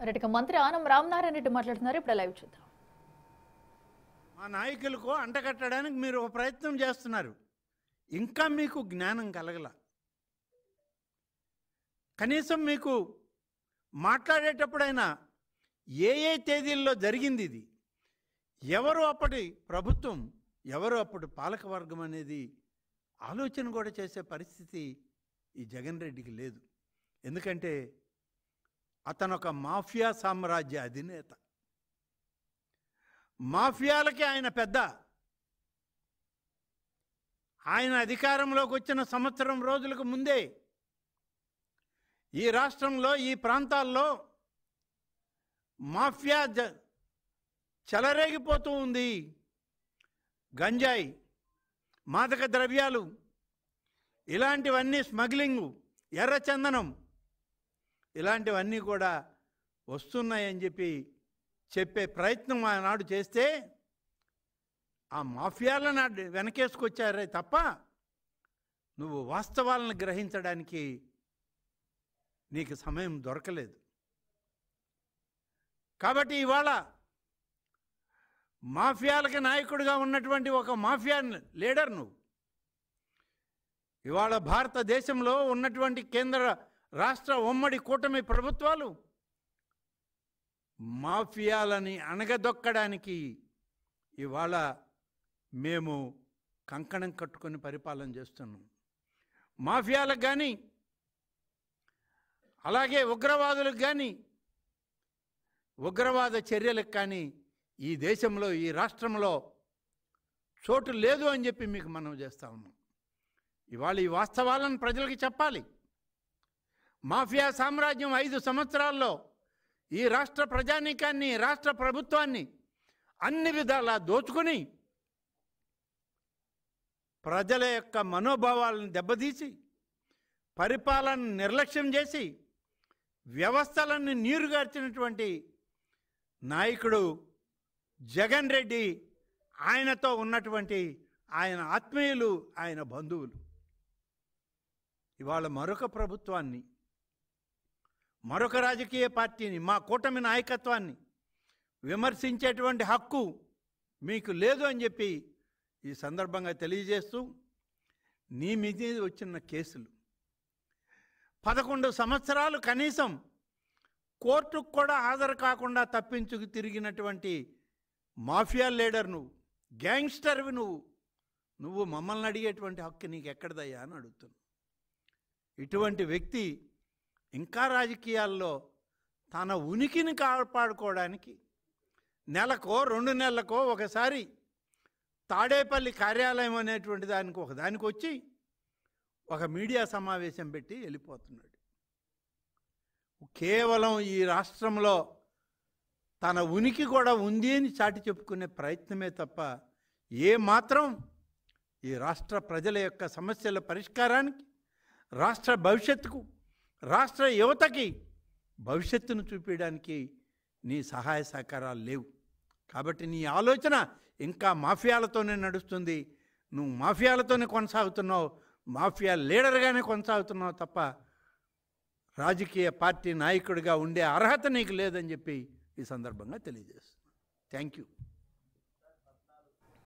రెడ్డికి మంత్రి ఆనం రామనారాయణ రెడ్డి మాట్లాడుతున్నారు. ఇప్పుడు లైవ్ చూద్దాం. మా నాయకులకు అంటకట్టడానికి మీరు ఒక ప్రయత్నం చేస్తున్నారు. ఇంకా మీకు జ్ఞానం కలగల. కనీసం మీకు మాట్లాడేటప్పుడైనా ఏ తేదీల్లో జరిగింది ఇది, ఎవరు అప్పటి ప్రభుత్వం, ఎవరు అప్పుడు పాలకవర్గం అనేది ఆలోచన కూడా చేసే పరిస్థితి ఈ జగన్ రెడ్డికి లేదు. ఎందుకంటే అతను ఒక మాఫియా సామ్రాజ్య అధినేత. మాఫియాలకి ఆయన పెద్ద. ఆయన అధికారంలోకి వచ్చిన సంవత్సరం రోజులకు ముందే ఈ రాష్ట్రంలో ఈ ప్రాంతాల్లో మాఫియా చెలరేగిపోతూ ఉంది. గంజాయి, మాదక ద్రవ్యాలు, ఇలాంటివన్నీ, స్మగ్లింగు, ఎర్రచందనం, ఇలాంటివన్నీ కూడా వస్తున్నాయని చెప్పే ప్రయత్నం ఆనాడు చేస్తే ఆ మాఫియాలను వెనకేసుకొచ్చారే తప్ప నువ్వు వాస్తవాలను గ్రహించడానికి నీకు సమయం దొరకలేదు. కాబట్టి ఇవాళ మాఫియాలకి నాయకుడిగా ఉన్నటువంటి ఒక మాఫియా లీడర్ నువ్వు. ఇవాళ భారతదేశంలో ఉన్నటువంటి కేంద్ర రాష్ట్ర ఉమ్మడి కూటమి ప్రభుత్వాలు మాఫియాలని అణగదొక్కడానికి ఇవాళ మేము కంకణం కట్టుకొని పరిపాలన చేస్తున్నాం. మాఫియాలకు కానీ, అలాగే ఉగ్రవాదులకు కానీ, ఉగ్రవాద చర్యలకు కానీ ఈ దేశంలో, ఈ రాష్ట్రంలో చోటు లేదు అని చెప్పి మీకు మనం చేస్తా ఉన్నాం. ఇవాళ ఈ వాస్తవాలను ప్రజలకు చెప్పాలి. మాఫియా సామ్రాజ్యం 5 సంవత్సరాల్లో ఈ రాష్ట్ర ప్రజానీకాన్ని, రాష్ట్ర ప్రభుత్వాన్ని అన్ని విధాలా దోచుకుని ప్రజల యొక్క మనోభావాలను దెబ్బతీసి, పరిపాలన నిర్లక్ష్యం చేసి, వ్యవస్థలను నీరుగార్చినటువంటి నాయకుడు జగన్ రెడ్డి, ఆయనతో ఉన్నటువంటి ఆయన ఆత్మీయులు, ఆయన బంధువులు ఇవాళ మరొక ప్రభుత్వాన్ని, మరొక రాజకీయ పార్టీని, మా కూటమి నాయకత్వాన్ని విమర్శించేటువంటి హక్కు మీకు లేదు అని చెప్పి ఈ సందర్భంగా తెలియజేస్తూ, నీ మీద వచ్చిన కేసులు 11 సంవత్సరాలు కనీసం కోర్టుకు కూడా హాజరు కాకుండా తప్పించుకు తిరిగినటువంటి మాఫియా లీడర్ నువ్వు, గ్యాంగ్స్టర్వి నువ్వు మమ్మల్ని అడిగేటువంటి హక్కు నీకు ఎక్కడదయ్యా అని అడుగుతున్నావు. ఇటువంటి వ్యక్తి ఇంకా రాజకీయాల్లో తన ఉనికిని కాపాడుకోవడానికి నెలకో 2 నెలలకో ఒకసారి తాడేపల్లి కార్యాలయం అనేటువంటి దానికి వచ్చి ఒక మీడియా సమావేశం పెట్టి వెళ్ళిపోతున్నాడు. కేవలం ఈ రాష్ట్రంలో తన ఉనికి కూడా ఉంది అని చాటి చెప్పుకునే ప్రయత్నమే తప్ప ఏ మాత్రం ఈ రాష్ట్ర ప్రజల యొక్క సమస్యల పరిష్కారానికి, రాష్ట్ర భవిష్యత్తుకు, రాష్ట్ర యువతకి భవిష్యత్తును చూపించడానికి నీ సహాయ సహకారాలు లేవు. కాబట్టి నీ ఆలోచన ఇంకా మాఫియాలతోనే నడుస్తుంది. నువ్వు మాఫియాలతోనే కొనసాగుతున్నావు, మాఫియా లీడర్గానే కొనసాగుతున్నావు తప్ప రాజకీయ పార్టీ నాయకుడిగా ఉండే అర్హత నీకు లేదని చెప్పి ఈ సందర్భంగా తెలియజేస్తున్నాను. Thank you.